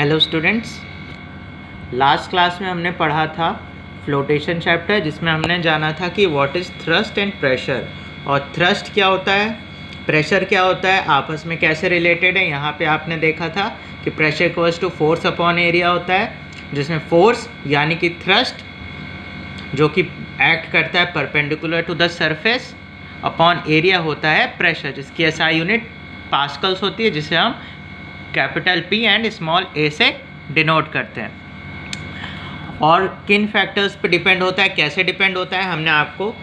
Hello students, last class में हमने पढ़ा था फ्लोटेशन चैप्टर, जिसमें हमने जाना था कि what is thrust and pressure, और थ्रस्ट क्या होता है, प्रेशर क्या होता है, आपस में कैसे रिलेटेड है। यहाँ पे आपने देखा था कि pressure equals to force upon area होता है, जिसमें फोर्स यानी कि थ्रस्ट जो कि एक्ट करता है perpendicular to the surface upon area होता है प्रेशर, जिसकी एसआई यूनिट पास्कल्स होती है, जिसे हम capital P and small a से डिनोट करते हैं। और किन फैक्टर्स पे डिपेंड होता है, कैसे डिपेंड होता है, हमने आपको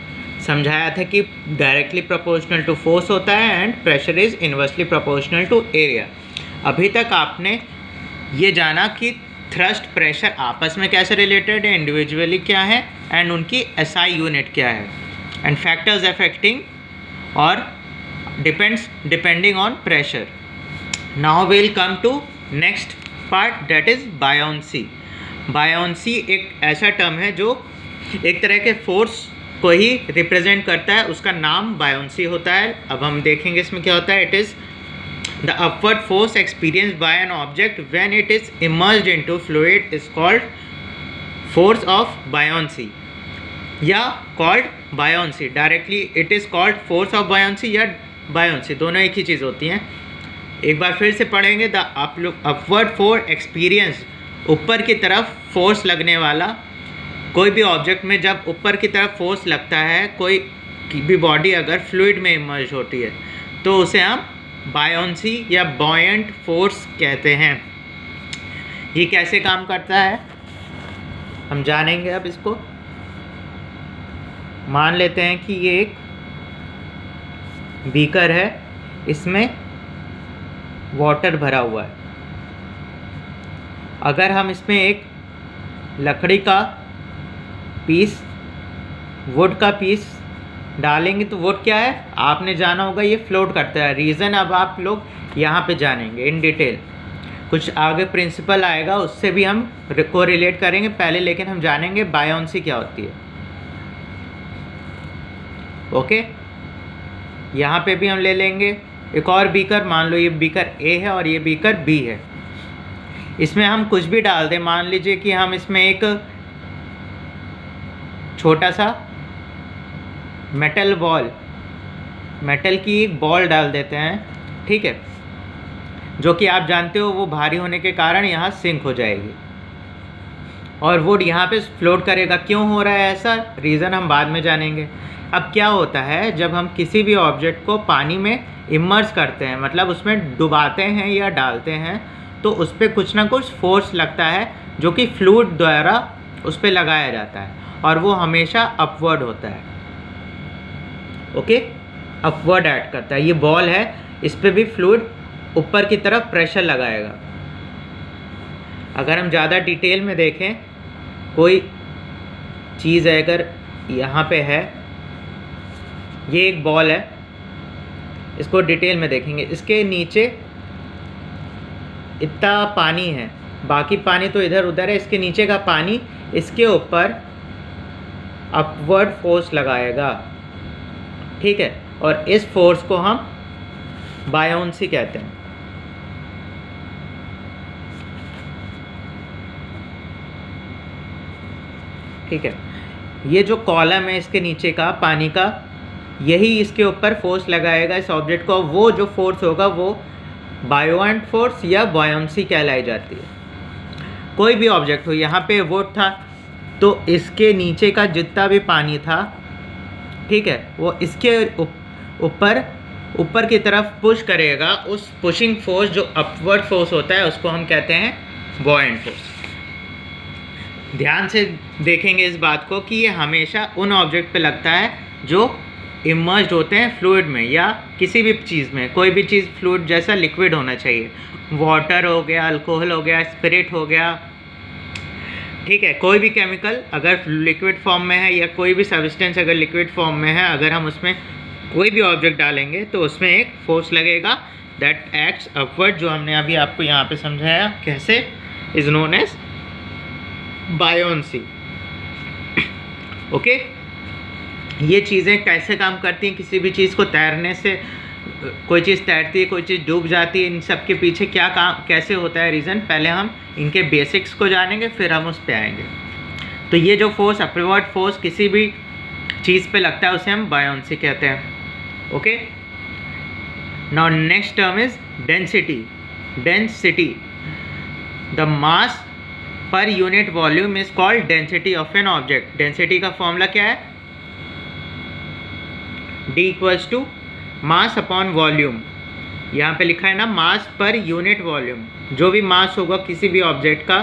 समझाया था कि डायरेक्टली प्रोपोर्शनल टू फोर्स होता है and pressure is inversely proportional to area. अभी तक आपने ये जाना कि थ्रस्ट प्रेशर आपस में कैसे रिलेटेड है, इंडिविजुअली क्या है एंड उनकी एसआई यूनिट क्या है, एंड फैक्टर्स अफेक्टिंग और depending on pressure. Now we'll come to next part, that is buoyancy. Buoyancy एक ऐसा टर्म है जो एक तरह के फोर्स को ही रिप्रेजेंट करता है, उसका नाम buoyancy होता है। अब हम देखेंगे इसमें क्या होता है। It is the upward force experienced bye an object when it is emerged into fluid is called force of buoyancy या called buoyancy। Directly it is called force of buoyancy या buoyancy, दोनों एक ही चीज़ होती हैं। एक बार फिर से पढ़ेंगे। द अपवर्ड फोर्स एक्सपीरियंस, ऊपर की तरफ फोर्स लगने वाला, कोई भी ऑब्जेक्ट में जब ऊपर की तरफ फोर्स लगता है, कोई भी बॉडी अगर फ्लूइड में इमर्ज होती है तो उसे हम बायोंसी या बॉयंट फोर्स कहते हैं। ये कैसे काम करता है हम जानेंगे अब इसको। मान लेते हैं कि ये एक बीकर है, इसमें वाटर भरा हुआ है। अगर हम इसमें एक लकड़ी का पीस, वुड का पीस डालेंगे तो वुड क्या है आपने जाना होगा, ये फ्लोट करता है। रीज़न अब आप लोग यहाँ पे जानेंगे इन डिटेल, कुछ आगे प्रिंसिपल आएगा उससे भी हम को रिलेट करेंगे पहले, लेकिन हम जानेंगे बायोंसी क्या होती है। ओके, यहाँ पे भी हम ले लेंगे एक और बीकर। मान लो ये बीकर A है और ये बीकर B है। इसमें हम कुछ भी डाल दें, मान लीजिए कि हम इसमें एक छोटा सा मेटल बॉल, मेटल की एक बॉल डाल देते हैं, ठीक है, जो कि आप जानते हो वो भारी होने के कारण यहाँ सिंक हो जाएगी और वुड यहाँ पे फ्लोट करेगा। क्यों हो रहा है ऐसा, रीज़न हम बाद में जानेंगे। अब क्या होता है जब हम किसी भी ऑब्जेक्ट को पानी में इमर्स करते हैं, मतलब उसमें डुबाते हैं या डालते हैं, तो उस पर कुछ ना कुछ फोर्स लगता है जो कि फ्लूइड द्वारा उस पर लगाया जाता है, और वो हमेशा अपवर्ड होता है। ओके, अपवर्ड ऐड करता है। ये बॉल है, इस पर भी फ्लूइड ऊपर की तरफ प्रेशर लगाएगा। अगर हम ज़्यादा डिटेल में देखें, कोई चीज़ अगर यहाँ पे है, ये एक बॉल है, इसको डिटेल में देखेंगे, इसके नीचे इतना पानी है, बाकी पानी तो इधर उधर है, इसके नीचे का पानी इसके ऊपर अपवर्ड फोर्स लगाएगा, ठीक है, और इस फोर्स को हम बायोंसी कहते हैं। ठीक है, ये जो कॉलम है इसके नीचे का पानी का, यही इसके ऊपर फोर्स लगाएगा इस ऑब्जेक्ट को। वो जो फोर्स होगा वो बायोंट फोर्स या बायोंसी कहलाई जाती है। कोई भी ऑब्जेक्ट हो, यहाँ पे वुड था तो इसके नीचे का जितना भी पानी था, ठीक है, वो इसके ऊपर की तरफ पुश करेगा। उस पुशिंग फोर्स जो अपवर्ड फोर्स होता है उसको हम कहते हैं बॉयंट फोर्स। ध्यान से देखेंगे इस बात को कि ये हमेशा उन ऑब्जेक्ट पे लगता है जो इमर्ज्ड होते हैं फ्लूइड में या किसी भी चीज़ में। कोई भी चीज़ फ्लूइड जैसा लिक्विड होना चाहिए, वाटर हो गया, अल्कोहल हो गया, स्पिरिट हो गया, ठीक है, कोई भी केमिकल अगर लिक्विड फॉर्म में है या कोई भी सब्सटेंस अगर लिक्विड फॉर्म में है, अगर हम उसमें कोई भी ऑब्जेक्ट डालेंगे तो उसमें एक फोर्स लगेगा दैट एक्ट्स अपवर्ड, जो हमने अभी आपको यहाँ पे समझाया कैसे, is known as buoyancy. Okay, ये चीज़ें कैसे काम करती हैं, किसी भी चीज़ को तैरने से कोई चीज़ तैरती है, कोई चीज़ डूब जाती है, इन सब के पीछे क्या काम कैसे होता है रीज़न, पहले हम इनके बेसिक्स को जानेंगे, फिर हम उस पे आएंगे। तो ये जो फोर्स, अपवर्ड फोर्स किसी भी चीज़ पे लगता है उसे हम बायोंसी कहते हैं। Okay, now next term is density. Density, the mass per unit volume is called density of an object. Density का फॉर्मूला क्या है? D equals to mass upon volume. यहाँ पे लिखा है ना, मास पर यूनिट वॉल्यूम। जो भी मास होगा किसी भी ऑब्जेक्ट का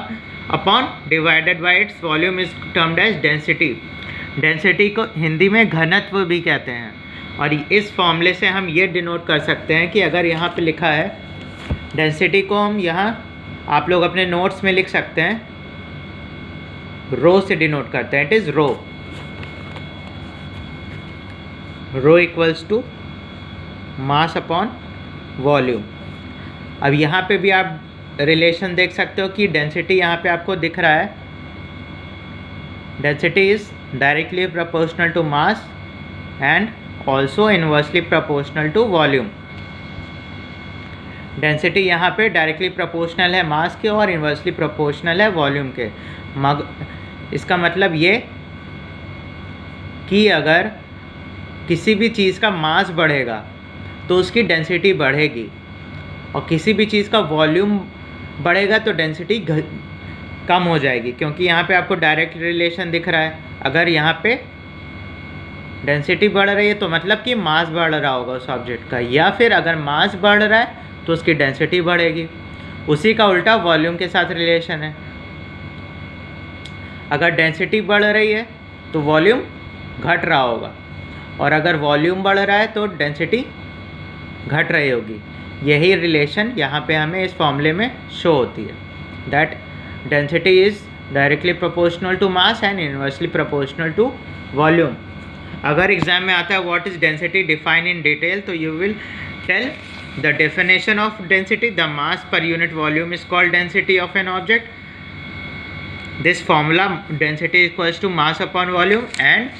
upon divided by its volume is termed as density. Density को हिंदी में घनत्व भी कहते हैं। और इस फॉर्मूले से हम ये डिनोट कर सकते हैं कि अगर यहाँ पे लिखा है डेंसिटी को, हम यहाँ आप लोग अपने नोट्स में लिख सकते हैं, रो से डिनोट करते हैं। It is rho. Rho equals to mass upon volume. अब यहाँ पे भी आप रिलेशन देख सकते हो कि डेंसिटी यहाँ पे आपको दिख रहा है, density is directly proportional to mass and also inversely proportional to volume. Density यहाँ पे डायरेक्टली प्रोपोर्शनल है मास के और इनवर्सली प्रोपोर्शनल है वॉल्यूम के। इसका मतलब ये कि अगर किसी भी चीज़ का मास बढ़ेगा तो उसकी डेंसिटी बढ़ेगी, और किसी भी चीज़ का वॉल्यूम बढ़ेगा तो डेंसिटी कम हो जाएगी, क्योंकि यहाँ पे आपको डायरेक्ट रिलेशन दिख रहा है। अगर यहाँ पे डेंसिटी बढ़ रही है तो मतलब कि मास बढ़ रहा होगा उस ऑब्जेक्ट का, या फिर अगर मास बढ़ रहा है तो उसकी डेंसिटी बढ़ेगी। उसी का उल्टा वॉल्यूम के साथ रिलेशन है। अगर डेंसिटी बढ़ रही है तो वॉल्यूम घट रहा होगा, और अगर वॉल्यूम बढ़ रहा है तो डेंसिटी घट रही होगी। यही रिलेशन यहाँ पे हमें इस फॉर्मूले में शो होती है, that density is directly proportional to mass and inversely proportional to volume. अगर एग्जाम में आता है what is density define in detail, तो you will tell the definition of density, the mass per unit volume is called density of an object. This formula density equals to mass upon volume, and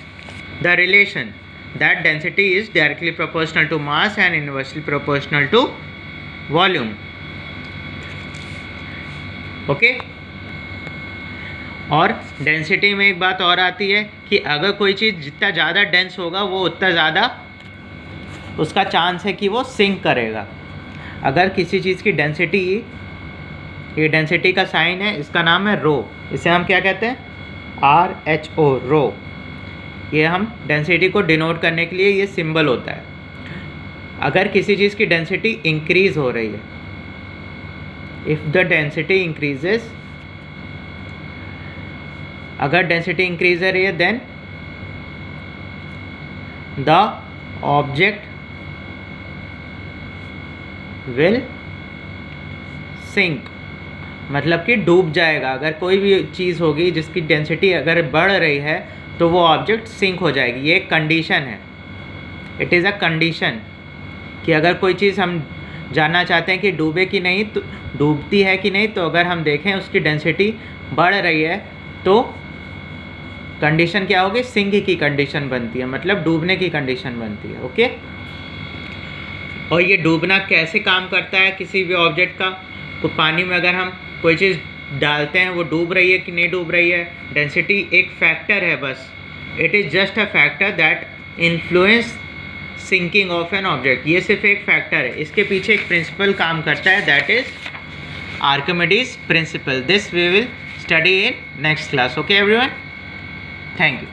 the relation that density is directly proportional to mass and inversely proportional to volume. Okay? और density में एक बात और आती है कि अगर कोई चीज़ जितना ज़्यादा डेंस होगा वो उतना ज़्यादा उसका चांस है कि वो सिंक करेगा। अगर किसी चीज़ की डेंसिटी, ये डेंसिटी का साइन है, इसका नाम है रो, इसे हम क्या कहते हैं? RHO, रो। ये हम डेंसिटी को डिनोट करने के लिए ये सिंबल होता है। अगर किसी चीज़ की डेंसिटी इंक्रीज़ हो रही है, इफ़ द डेंसिटी इंक्रीजेस, अगर डेंसिटी इंक्रीज हो रही है then the object will sink, मतलब कि डूब जाएगा। अगर कोई भी चीज़ होगी जिसकी डेंसिटी अगर बढ़ रही है तो वो ऑब्जेक्ट सिंक हो जाएगी। ये एक कंडीशन है, इट इज़ अ कंडीशन कि अगर कोई चीज़ हम जानना चाहते हैं कि डूबे कि नहीं, तो डूबती है कि नहीं, तो अगर हम देखें उसकी डेंसिटी बढ़ रही है तो कंडीशन क्या होगी? सिंक की कंडीशन बनती है, मतलब डूबने की कंडीशन बनती है। ओके, और ये डूबना कैसे काम करता है किसी भी ऑब्जेक्ट का? तो पानी में अगर हम कोई चीज़ डालते हैं वो डूब रही है कि नहीं डूब रही है, डेंसिटी एक फैक्टर है बस, it is just a factor that influence sinking of an object. ये सिर्फ एक फैक्टर है, इसके पीछे एक प्रिंसिपल काम करता है, that is Archimedes principle. This we will study in next class. Okay everyone, thank you.